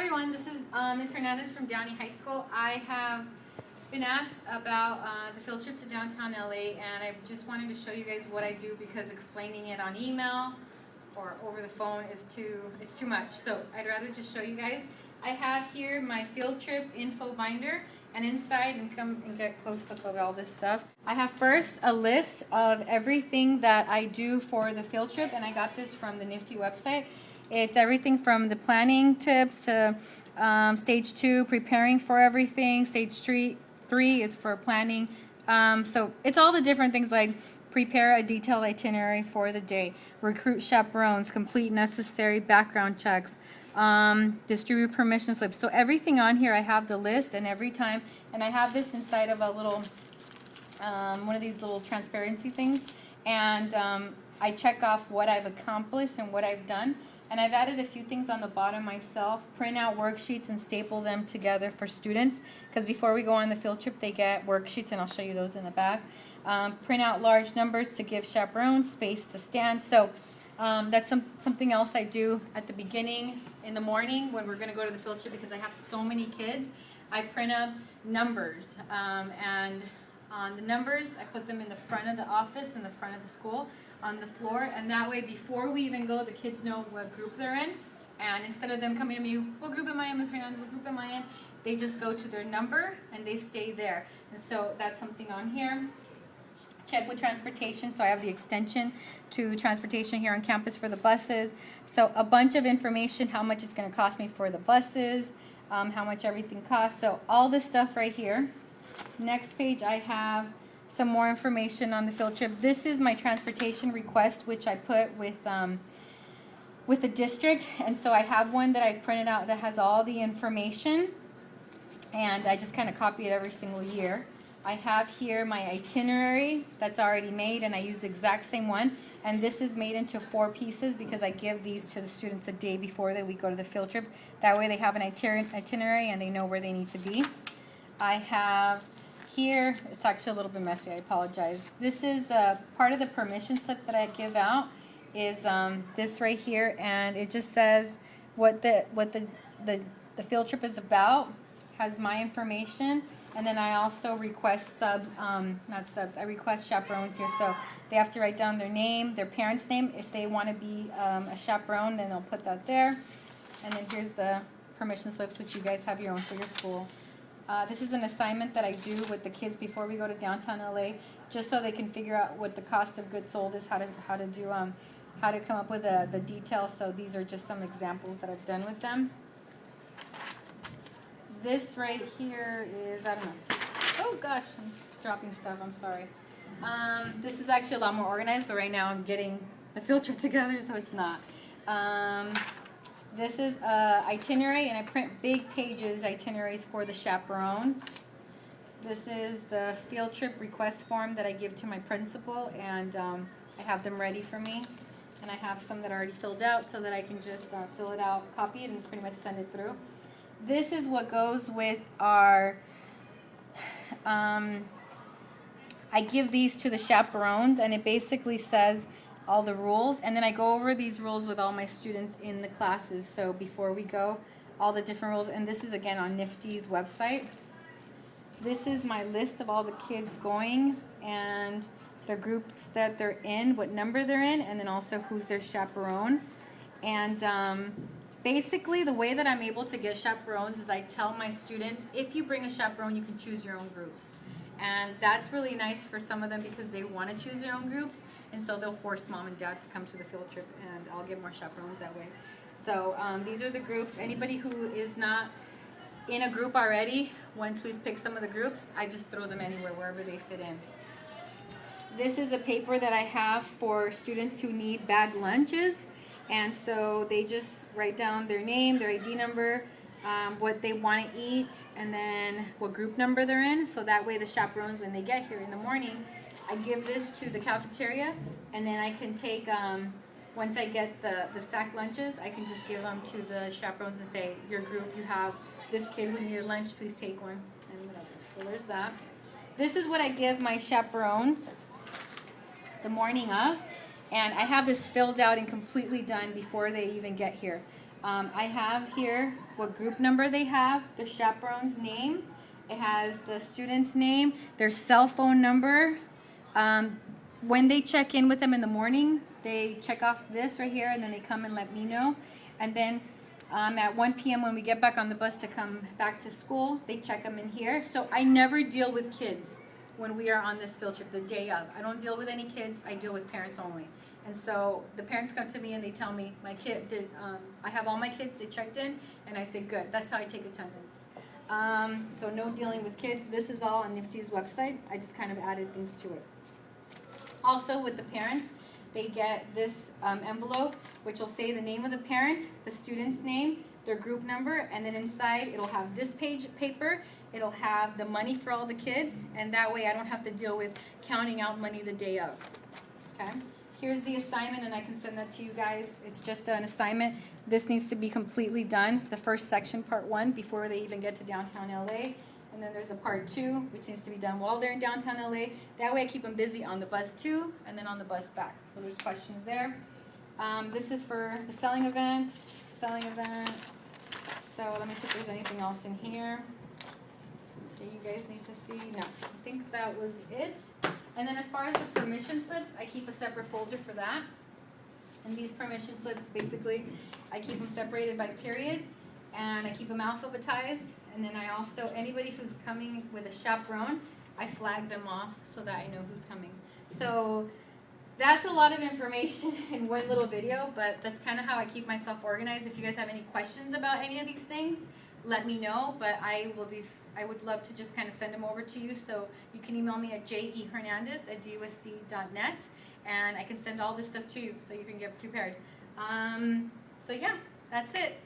everyone, this is Ms. Hernandez from Downey High School. I have been asked about the field trip to downtown LA, and I just wanted to show you guys what I do because explaining it on email or over the phone is too much. So I'd rather just show you guys. I have here my field trip info binder, and inside, and come and get close look of all this stuff. I have first a list of everything that I do for the field trip, and I got this from the NFTE website. It's everything from the planning tips to stage 2, preparing for everything. Stage 3 is for planning. So it's all the different things like prepare a detailed itinerary for the day, recruit chaperones, complete necessary background checks, distribute permission slips. So everything on here, I have the list, and every time, and I have this inside of a little, one of these little transparency things, and I check off what I've accomplished and what I've done. And I've added a few things on the bottom myself. Print out worksheets and staple them together for students, because before we go on the field trip they get worksheets, and I'll show you those in the back. Print out large numbers to give chaperones space to stand. So that's something else I do at the beginning in the morning when we're going to go to the field trip, because I have so many kids. I print up numbers, and on the numbers I put them in the front of the office, in the front of the school, on the floor, and that way before we even go the kids know what group they're in, and instead of them coming to me, what group am I in, Ms. Hernandez, what group am I in, they just go to their number and they stay there. And so that's something on here. Check with transportation, so I have the extension to transportation here on campus for the buses. So a bunch of information, how much it's going to cost me for the buses, how much everything costs. So all this stuff right here. Next page I have some more information on the field trip. This is my transportation request, which I put with the district, and so I have one that I've printed out that has all the information, and I just kind of copy it every single year. I have here my itinerary that's already made, and I use the exact same one, and this is made into 4 pieces because I give these to the students a day before that we go to the field trip. That way they have an itinerary and they know where they need to be. I have here, it's actually a little bit messy, I apologize. This is part of the permission slip that I give out is this right here, and it just says what the field trip is about, has my information, and then I also request I request chaperones here, so they have to write down their name, their parents' name. If they want to be a chaperone, then they'll put that there. And then here's the permission slips, which you guys have your own for your school. This is an assignment that I do with the kids before we go to downtown LA, just so they can figure out what the cost of goods sold is, how to come up with the details. So these are just some examples that I've done with them. This right here is, I don't know. Oh gosh, I'm dropping stuff. I'm sorry. This is actually a lot more organized, but right now I'm getting the field trip together, so it's not. This is itinerary, and I print big pages itineraries for the chaperones. This is the field trip request form that I give to my principal, and I have them ready for me. And I have some that are already filled out so that I can just fill it out, copy it, and pretty much send it through. This is what goes with our, I give these to the chaperones, and it basically says all the rules, and then I go over these rules with all my students in the classes. So before we go, all the different rules, and this is again on NFTE's website. This is my list of all the kids going and their groups that they're in, what number they're in, and then also who's their chaperone. And basically the way that I'm able to get chaperones is I tell my students, if you bring a chaperone, you can choose your own groups. And that's really nice for some of them because they want to choose their own groups, and so they'll force mom and dad to come to the field trip, and I'll get more chaperones that way. So these are the groups. Anybody who is not in a group already, once we've picked some of the groups, I just throw them anywhere, wherever they fit in. This is a paper that I have for students who need bag lunches, and so they just write down their name, their ID number, what they want to eat, and then what group number they're in. So that way the chaperones, when they get here in the morning, I give this to the cafeteria, and then I can take, once I get the sack lunches, I can just give them to the chaperones and say, your group, you have this kid who needed lunch, please take one, and whatever. So there's that. This is what I give my chaperones the morning of, and I have this filled out and completely done before they even get here. I have here what group number they have, the chaperone's name. It has the student's name, their cell phone number. When they check in with them in the morning, they check off this right here, and then they come and let me know. And then at 1 p.m. when we get back on the bus to come back to school, they check them in here. So I never deal with kids when we are on this field trip the day of. I don't deal with any kids. I deal with parents only. And so the parents come to me and they tell me, my kid did, I have all my kids, they checked in, and I say, good. That's how I take attendance. So no dealing with kids. This is all on NFTE's website. I just kind of added things to it. Also with the parents, they get this envelope, which will say the name of the parent, the student's name, their group number, and then inside it'll have this page paper. It'll have the money for all the kids, and that way I don't have to deal with counting out money the day of. Okay? Here's the assignment, and I can send that to you guys. It's just an assignment. This needs to be completely done, the first section, part 1, before they even get to downtown LA. And then there's a part 2, which needs to be done while they're in downtown LA. That way I keep them busy on the bus too, and then on the bus back. So there's questions there. This is for the selling event. So let me see if there's anything else in here that you guys need to see. No, I think that was it. And then as far as the permission slips, I keep a separate folder for that. And these permission slips, basically, I keep them separated by period, and I keep them alphabetized. And then I also, anybody who's coming with a chaperone, I flag them off so that I know who's coming. So that's a lot of information in one little video, but that's kind of how I keep myself organized. If you guys have any questions about any of these things, let me know. But I would love to just kind of send them over to you. So you can email me at jehernandez@dusd.net, and I can send all this stuff to you so you can get prepared. So yeah, that's it.